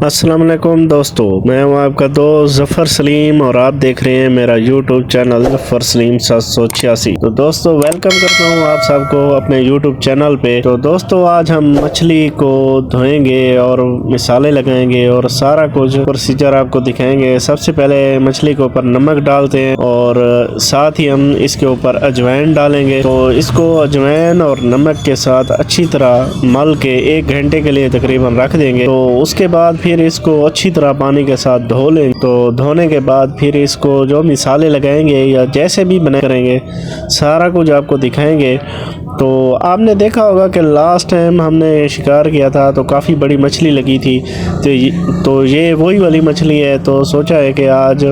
अस्सलाम वालेकुम दोस्तों, मैं हूं आपका दोस्त ज़फ़र सलीम और आप देख रहे हैं मेरा यूट्यूब चैनल ज़फ़र सलीम 786। तो दोस्तों वेलकम करता हूं आप सबको अपने यूट्यूब चैनल पे। तो दोस्तों आज हम मछली को धोएंगे और मिसाले लगाएंगे और सारा कुछ प्रोसीजर आपको दिखाएंगे। सबसे पहले मछली के ऊपर नमक डालते हैं और साथ ही हम इसके ऊपर अजवाइन डालेंगे। तो इसको अजवाइन और नमक के साथ अच्छी तरह मल के 1 घंटे के लिए तकरीबन रख देंगे। तो उसके बाद फिर इसको अच्छी तरह पानी के साथ धो लें। तो धोने के बाद फिर इसको जो मिसाले लगाएंगे या जैसे भी बना करेंगे सारा कुछ आपको दिखाएंगे। तो आपने देखा होगा कि लास्ट टाइम हमने शिकार किया था तो काफ़ी बड़ी मछली लगी थी। तो ये वही वाली मछली है। तो सोचा है कि आज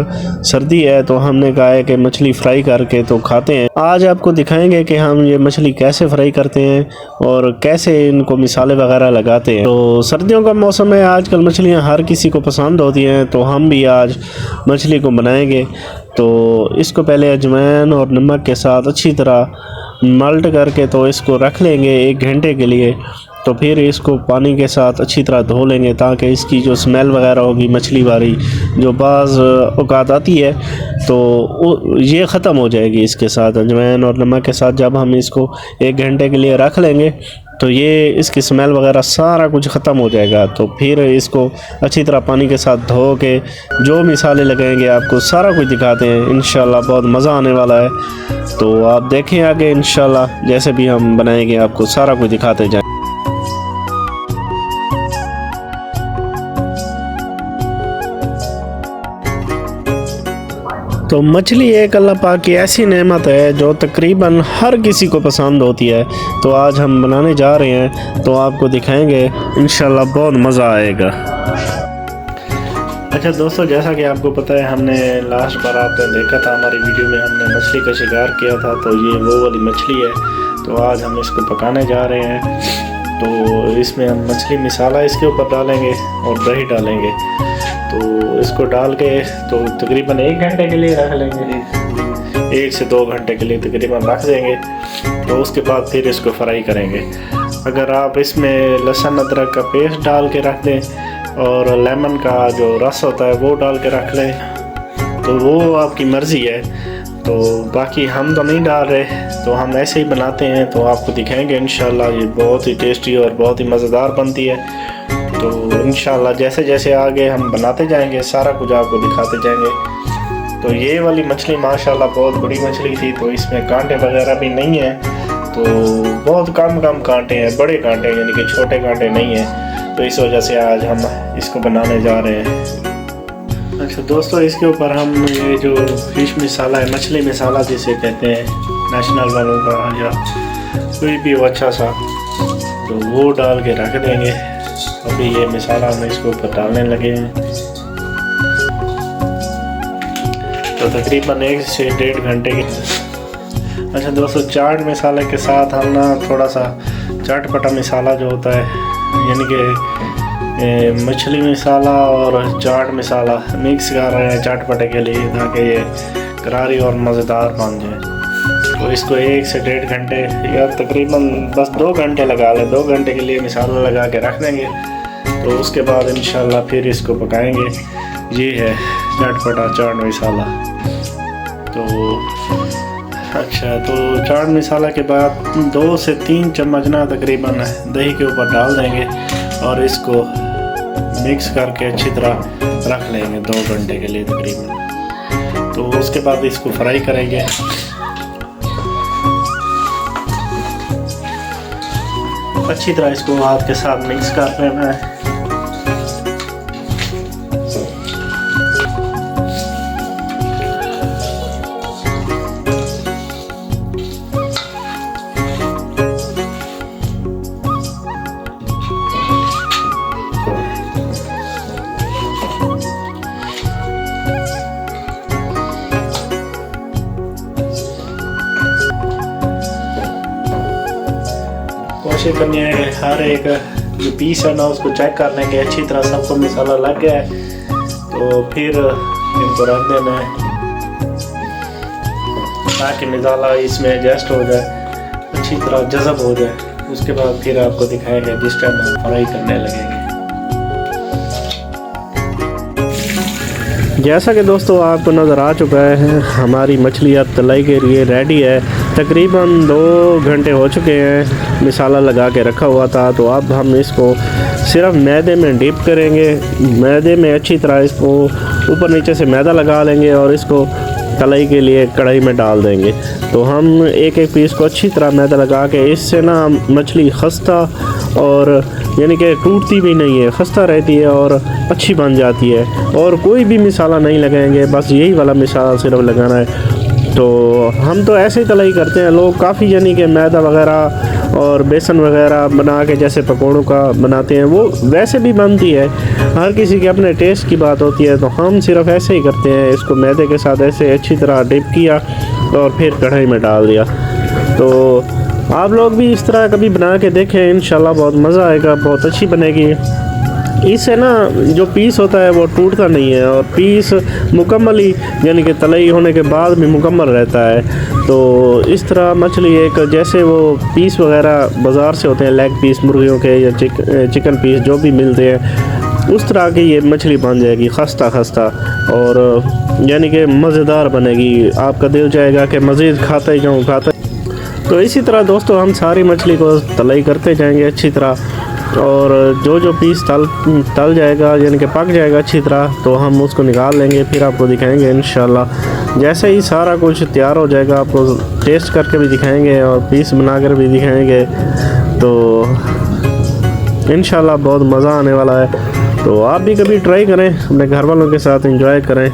सर्दी है तो हमने कहा है कि मछली फ्राई करके तो खाते हैं। आज आपको दिखाएंगे कि हम ये मछली कैसे फ्राई करते हैं और कैसे इनको मिसाले वगैरह लगाते हैं। तो सर्दियों का मौसम है, आजकल मछलियाँ हर किसी को पसंद होती हैं, तो हम भी आज मछली को बनाएंगे। तो इसको पहले अजवाइन और नमक के साथ अच्छी तरह मल्ट करके तो इसको रख लेंगे 1 घंटे के लिए। तो फिर इसको पानी के साथ अच्छी तरह धो लेंगे ताकि इसकी जो स्मेल वगैरह होगी मछली वाली जो बाज़ औक़ात आती है तो ये ख़त्म हो जाएगी। इसके साथ अजवाइन और नमक के साथ जब हम इसको 1 घंटे के लिए रख लेंगे तो ये इसकी स्मेल वगैरह सारा कुछ ख़त्म हो जाएगा। तो फिर इसको अच्छी तरह पानी के साथ धो के जो मिसाले लगाएंगे आपको सारा कुछ दिखाते हैं। इंशाल्लाह बहुत मज़ा आने वाला है। तो आप देखें आगे, इंशाल्लाह जैसे भी हम बनाएंगे आपको सारा कुछ दिखाते जाएं। तो मछली एक अल्लाह पाक की ऐसी नेमत है जो तकरीबन हर किसी को पसंद होती है। तो आज हम बनाने जा रहे हैं तो आपको दिखाएंगे, इंशाल्लाह बहुत मज़ा आएगा। अच्छा दोस्तों, जैसा कि आपको पता है हमने लास्ट बार आपने देखा था हमारी वीडियो में हमने मछली का शिकार किया था। तो ये वो वाली मछली है। तो आज हम इसको पकाने जा रहे हैं। तो इसमें हम मछली मिसाला इसके ऊपर डालेंगे और दही डालेंगे। तो इसको डाल के तो तकरीबन 1 घंटे के लिए रख लेंगे, 1 से 2 घंटे के लिए तकरीबन रख देंगे। तो उसके बाद फिर इसको फ्राई करेंगे। अगर आप इसमें लहसुन अदरक का पेस्ट डाल के रख दें और लेमन का जो रस होता है वो डाल के रख लें तो वो आपकी मर्ज़ी है। तो बाकी हम तो नहीं डाल रहे, तो हम ऐसे ही बनाते हैं। तो आपको दिखाएंगे इंशाल्लाह ये बहुत ही टेस्टी और बहुत ही मज़ेदार बनती है। तो इंशाल्लाह जैसे जैसे आगे हम बनाते जाएंगे सारा कुछ आपको दिखाते जाएंगे। तो ये वाली मछली माशाल्लाह बहुत बड़ी मछली थी, तो इसमें कांटे वगैरह भी नहीं है। तो बहुत कम कांटे हैं, बड़े कांटे हैं, यानी कि छोटे कांटे नहीं हैं। तो इस वजह से आज हम इसको बनाने जा रहे हैं। अच्छा दोस्तों, इसके ऊपर हम ये जो फिश मसाला है, मछली मसाला जिसे कहते हैं नेशनल वालों का या कोई भी वो अच्छा सा, तो वो डाल के रख देंगे। अभी ये मसाला हम इसके ऊपर डालने लगे हैं। तो तकरीबन 1 से 1.5 घंटे की। अच्छा दोस्तों, चाट मसाले के साथ हम ना थोड़ा सा चटपटा मसाला जो होता है, यानी कि मछली मसाला और चाट मसाला मिक्स कर रहे हैं चटपटे के लिए ताकि ये करारी और मज़ेदार बन जाए। तो इसको 1 से 1.5 घंटे या तकरीबन बस 2 घंटे लगा लें। 2 घंटे के लिए मसाला लगा के रख देंगे। तो उसके बाद इंशाल्लाह फिर इसको पकाएंगे। ये है चटपटा चाट मसाला। तो अच्छा, तो चाट मसाला के बाद 2 से 3 चम्मच ना तकरीबन दही के ऊपर डाल देंगे और इसको मिक्स करके अच्छी तरह रख लेंगे 2 घंटे के लिए तकरीबन। तो उसके बाद इसको फ्राई करेंगे। अच्छी तरह इसको हाथ के साथ मिक्स कर लेना है। कोशिश करनी है हर एक जो पीस है ना उसको चेक करने के अच्छी तरह सबको मसाला लग गया है। तो फिर इनको रख देना है ताकि मसाला इसमें एडजस्ट हो जाए, अच्छी तरह जज़ब हो जाए। उसके बाद फिर आपको दिखाएंगे जिस टाइम हम फ्राई करने लगेंगे। जैसा कि दोस्तों आपको नज़र आ चुका है, हमारी मछली अब तलाई के लिए रेडी है। तकरीबन 2 घंटे हो चुके हैं, मिसाला लगा के रखा हुआ था। तो अब हम इसको सिर्फ मैदे में डिप करेंगे। मैदे में अच्छी तरह इसको ऊपर नीचे से मैदा लगा लेंगे और इसको तलाई के लिए कढ़ाई में डाल देंगे। तो हम एक एक पीस को अच्छी तरह मैदा लगा के, इससे ना मछली खस्ता और यानी कि टूटती भी नहीं है, खस्ता रहती है और अच्छी बन जाती है। और कोई भी मिसाला नहीं लगाएंगे, बस यही वाला मिसाला सिर्फ लगाना है। तो हम तो ऐसे ही तलाई करते हैं। लोग काफ़ी यानी कि मैदा वगैरह और बेसन वगैरह बना के जैसे पकौड़ों का बनाते हैं, वो वैसे भी बनती है। हर किसी के अपने टेस्ट की बात होती है। तो हम सिर्फ ऐसे ही करते हैं, इसको मैदे के साथ ऐसे अच्छी तरह डिप किया और फिर कढ़ाई में डाल दिया। तो आप लोग भी इस तरह कभी बना के देखें, इंशाल्लाह बहुत मज़ा आएगा, बहुत अच्छी बनेगी। इससे ना जो पीस होता है वो टूटता नहीं है और पीस मुकम्मल ही यानी कि तलाई होने के बाद भी मुकम्मल रहता है। तो इस तरह मछली एक जैसे वो पीस वगैरह बाज़ार से होते हैं, लेग पीस मुर्गियों के या चिकन पीस जो भी मिलते हैं, उस तरह की ये मछली बन जाएगी, खस्ता खस्ता और यानी कि मज़ेदार बनेगी। आपका दिल चाहेगा कि मज़ीद खाता ही जाऊँ, खाता। तो इसी तरह दोस्तों हम सारी मछली को तलाई करते जाएंगे अच्छी तरह, और जो जो पीस तल जाएगा यानी कि पक जाएगा अच्छी तरह, तो हम उसको निकाल लेंगे, फिर आपको दिखाएंगे इंशाल्लाह। जैसे ही सारा कुछ तैयार हो जाएगा आपको टेस्ट करके भी दिखाएंगे और पीस बनाकर भी दिखाएंगे। तो इंशाल्लाह बहुत मज़ा आने वाला है। तो आप भी कभी ट्राई करें, अपने घर वालों के साथ एंजॉय करें।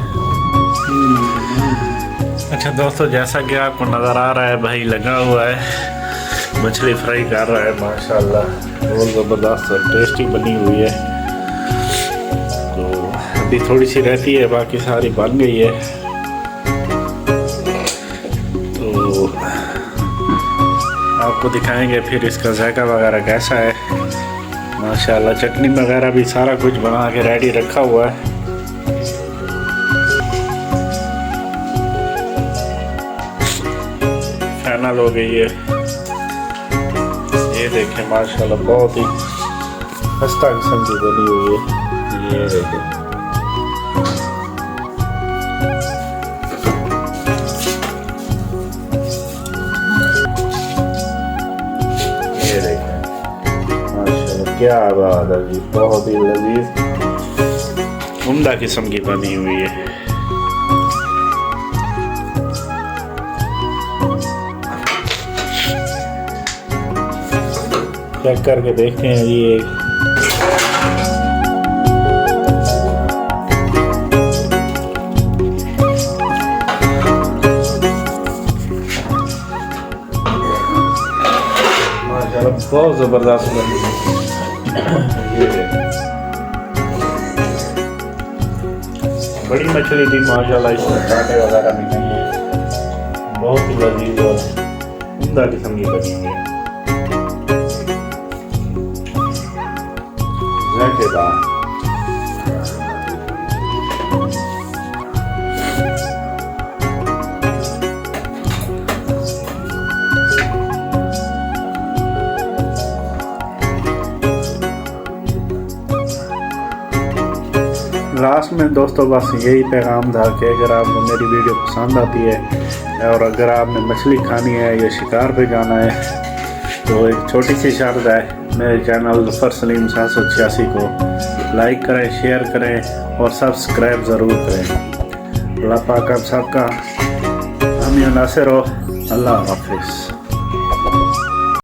अच्छा दोस्तों, जैसा कि आपको नज़र आ रहा है, भाई लगा हुआ है, मछली फ्राई कर रहा है, माशाल्लाह बहुत ज़बरदस्त और टेस्टी बनी हुई है। तो अभी थोड़ी सी रहती है, बाकी सारी बन गई है। तो आपको दिखाएंगे फिर इसका जायका वगैरह कैसा है। माशाल्लाह चटनी वगैरह भी सारा कुछ बना के रेडी रखा हुआ है। फाइनल हो गई है, ये देखें माशाल्लाह बहुत ही खस्ता किस्म की बनी हुई है। ये देखें, ये देखें माशाल्लाह क्या बात है जी, बहुत ही लजीज उम्दा किस्म की बनी हुई है। चेक करके देखते हैं ये माशाल्लाह बहुत ज़बरदस्त बनी है। बड़ी मछली थी माशाल्लाह, इसमें कांटे वगैरह भी नहीं है, बहुत ही लजीज और उम्दा किस्म की बनी हुई है। लास्ट में दोस्तों बस यही पैगाम था कि अगर आपको मेरी वीडियो पसंद आती है और अगर आपने मछली खानी है या शिकार पे जाना है, तो एक छोटी सी शर्त है, मेरे चैनल ज़फ़र सलीम 786 को लाइक करें, शेयर करें और सब्सक्राइब ज़रूर करें। अल्लाह पाक आप सबका हामी नासिर हो। अल्लाह हाफिज़।